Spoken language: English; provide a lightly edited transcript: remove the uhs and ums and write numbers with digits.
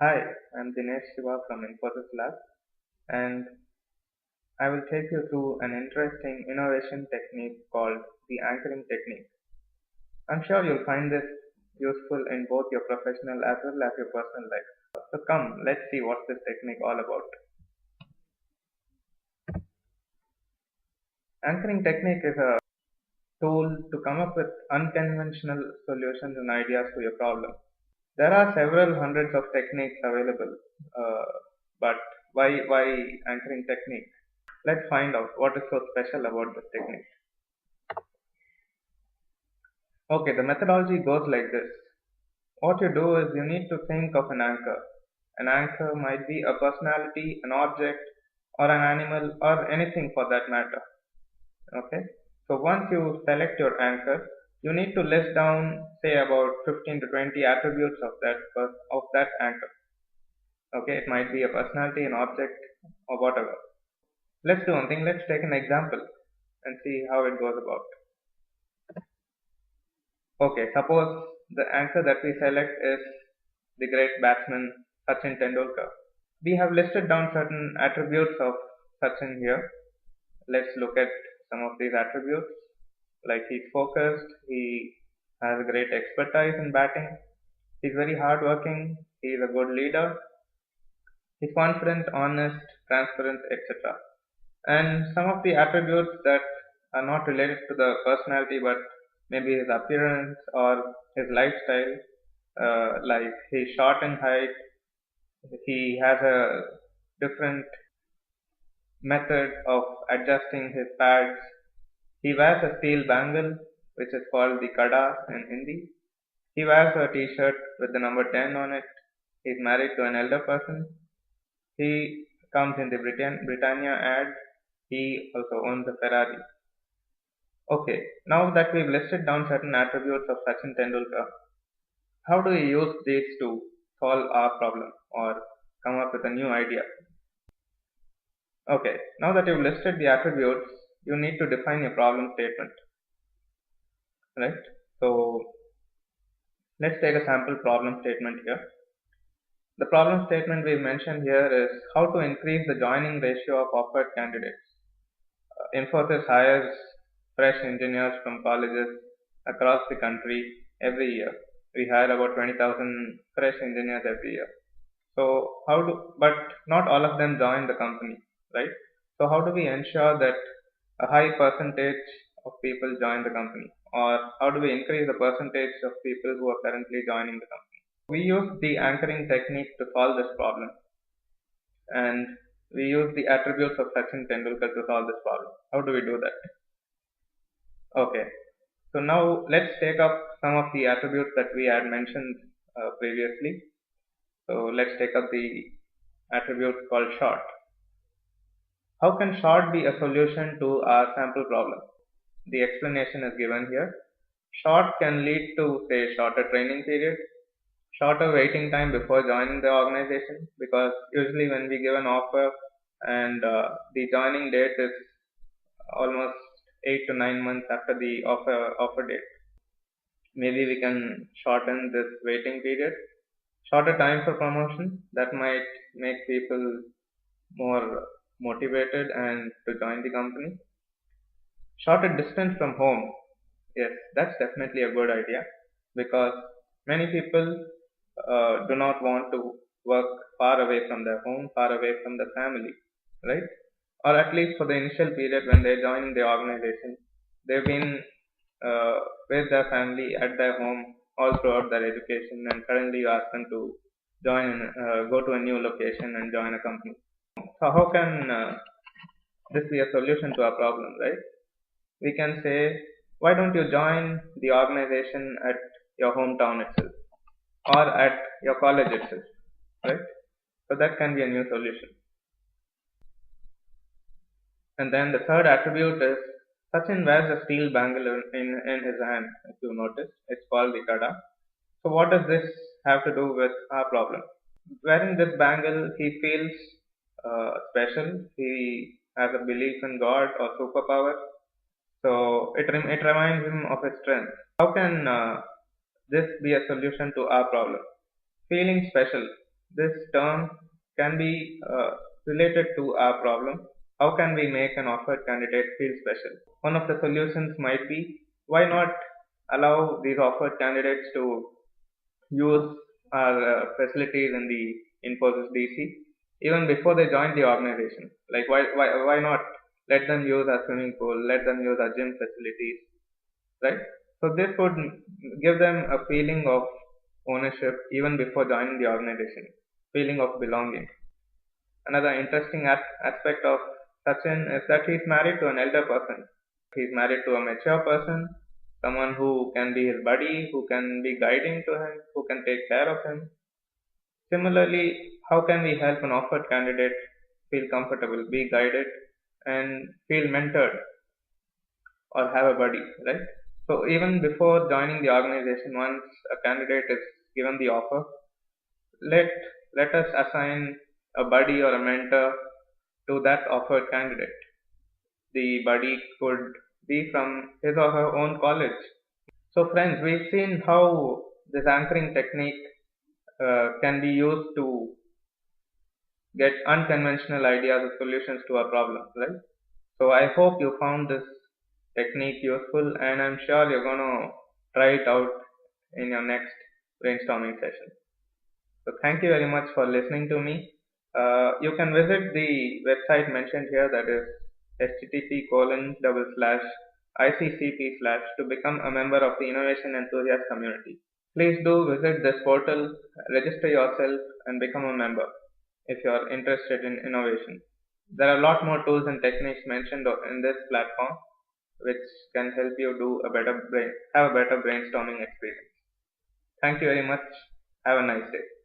Hi, I'm Dinesh Shiva from Infosys Lab, and I will take you through an interesting innovation technique called the anchoring technique. I'm sure you'll find this useful in both your professional as well as your personal life. So come, let's see what this technique all about. Anchoring technique is a tool to come up with unconventional solutions and ideas to your problem. There are several hundreds of techniques available, uh, but why anchoring technique? Let's find out what is so special about this technique. Okay, the methodology goes like this. What you do is you need to think of an anchor. An anchor might be a personality, an object, or an animal, or anything for that matter. Okay, so once you select your anchor, you need to list down, say, about 15 to 20 attributes of that anchor. Okay, it might be a personality, an object, or whatever. Let's do one thing. Let's take an example and see how it goes about. Okay, suppose the anchor that we select is the great batsman Sachin Tendulkar. We have listed down certain attributes of Sachin here. Let's look at some of these attributes. Like he's focused, he has great expertise in batting, he's very hardworking, he's a good leader, he's confident, honest, transparent, etc. And some of the attributes that are not related to the personality but maybe his appearance or his lifestyle, like he's short in height, he has a different method of adjusting his pads. He wears a steel bangle, which is called the kada in Hindi. He wears a t-shirt with the number 10 on it. He's married to an elder person. He comes in the Britannia ad. He also owns a Ferrari. Okay, now that we've listed down certain attributes of Sachin Tendulkar, how do we use these to solve our problem or come up with a new idea? Okay, now that you've listed the attributes, you need to define your problem statement, right? So let's take a sample problem statement here. The problem statement we've mentioned here is how to increase the joining ratio of offered candidates. Infosys hires fresh engineers from colleges across the country every year. We hire about 20,000 fresh engineers every year. So but not all of them join the company, right? So how do we ensure that a high percentage of people join the company? Or how do we increase the percentage of people who are currently joining the company? We use the anchoring technique to solve this problem. And we use the attributes of Sachin Tendulkar to solve this problem. How do we do that? Okay. So now let's take up some of the attributes that we had mentioned previously. So let's take up the attribute called short. How can short be a solution to our sample problem? The explanation is given here. Short can lead to, say, shorter training period, shorter waiting time before joining the organization, because usually when we give an offer and the joining date is almost 8 to 9 months after the offer date, maybe we can shorten this waiting period. Shorter time for promotion, that might make people more motivated and to join the company. Shorter distance from home, yes, that's definitely a good idea, because many people do not want to work far away from their home, far away from the family, right? Or at least for the initial period when they're joining the organization, they've been with their family at their home all throughout their education, and suddenly you ask them to go to a new location and join a company. So how can this be a solution to our problem, right? We can say, why don't you join the organization at your hometown itself or at your college itself, right? So that can be a new solution. And then the third attribute is Sachin wears a steel bangle in his hand, if you notice. It's called the kada. So what does this have to do with our problem? Wearing this bangle, he feels special. He has a belief in God or superpower. So it reminds him of his strength. How can this be a solution to our problem? Feeling special. This term can be related to our problem. How can we make an offered candidate feel special? One of the solutions might be, why not allow these offered candidates to use our facilities in the Infosys DC even before they join the organization. Like why not let them use our swimming pool, let them use our gym facilities, right? So this would give them a feeling of ownership even before joining the organization, feeling of belonging. Another interesting aspect of Sachin is that he's married to an elder person. He's married to a mature person, someone who can be his buddy, who can be guiding to him, who can take care of him. Similarly, how can we help an offered candidate feel comfortable, be guided, and feel mentored or have a buddy, right? So even before joining the organization, once a candidate is given the offer, let let us assign a buddy or a mentor to that offered candidate. The buddy could be from his or her own college. So friends, we've seen how this anchoring technique can be used to get unconventional ideas or solutions to our problems, right? So I hope you found this technique useful, and I'm sure you're gonna try it out in your next brainstorming session. So thank you very much for listening to me. You can visit the website mentioned here, that is http://iccp/ to become a member of the Innovation Enthusiast community. Please do visit this portal, register yourself, and become a member if you are interested in innovation. There are a lot more tools and techniques mentioned in this platform which can help you do have a better brainstorming experience. Thank you very much. Have a nice day.